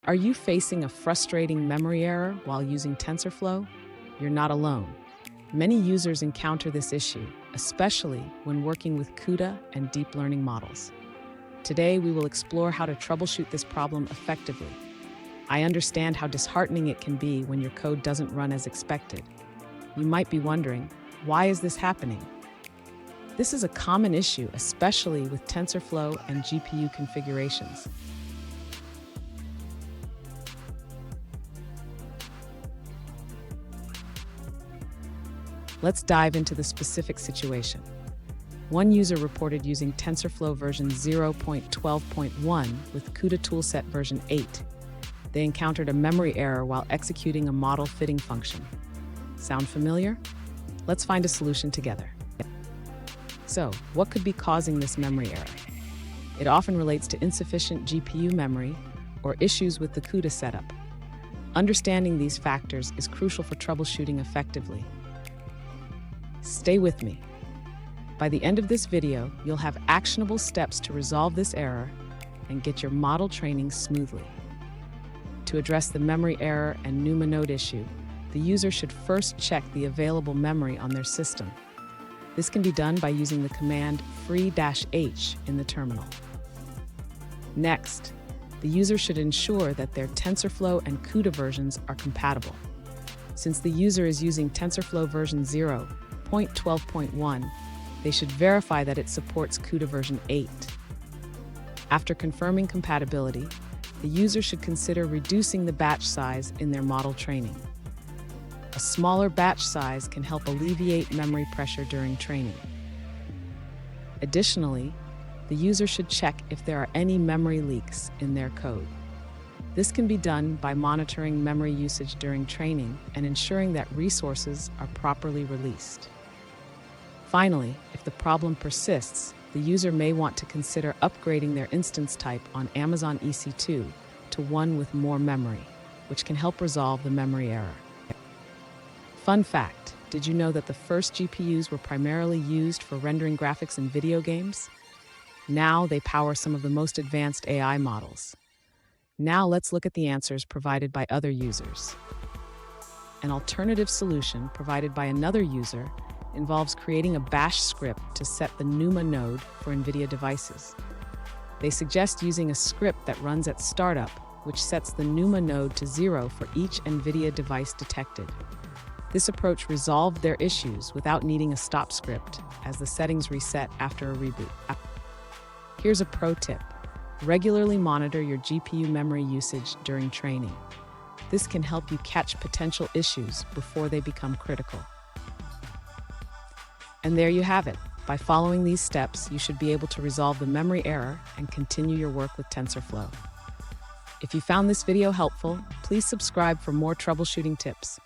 Are you facing a frustrating memory error while using TensorFlow? You're not alone. Many users encounter this issue, especially when working with CUDA and deep learning models. Today, we will explore how to troubleshoot this problem effectively. I understand how disheartening it can be when your code doesn't run as expected. You might be wondering, why is this happening? This is a common issue, especially with TensorFlow and GPU configurations. Let's dive into the specific situation. One user reported using TensorFlow version 0.12.1 with CUDA toolset version 8. They encountered a memory error while executing a model fitting function. Sound familiar? Let's find a solution together. So, what could be causing this memory error? It often relates to insufficient GPU memory or issues with the CUDA setup. Understanding these factors is crucial for troubleshooting effectively. Stay with me. By the end of this video, you'll have actionable steps to resolve this error and get your model training smoothly. To address the memory error and NUMA node issue, the user should first check the available memory on their system. This can be done by using the command free-h in the terminal. Next, the user should ensure that their TensorFlow and CUDA versions are compatible. Since the user is using TensorFlow version 0.12.1, they should verify that it supports CUDA version 8. After confirming compatibility, the user should consider reducing the batch size in their model training. A smaller batch size can help alleviate memory pressure during training. Additionally, the user should check if there are any memory leaks in their code. This can be done by monitoring memory usage during training and ensuring that resources are properly released. Finally, if the problem persists, the user may want to consider upgrading their instance type on Amazon EC2 to one with more memory, which can help resolve the memory error. Fun fact, did you know that the first GPUs were primarily used for rendering graphics in video games? Now they power some of the most advanced AI models. Now let's look at the answers provided by other users. An alternative solution provided by another user involves creating a bash script to set the NUMA node for NVIDIA devices. They suggest using a script that runs at startup, which sets the NUMA node to 0 for each NVIDIA device detected. This approach resolved their issues without needing a stop script, as the settings reset after a reboot. Here's a pro tip. Regularly monitor your GPU memory usage during training. This can help you catch potential issues before they become critical. And there you have it. By following these steps, you should be able to resolve the memory error and continue your work with TensorFlow. If you found this video helpful, please subscribe for more troubleshooting tips.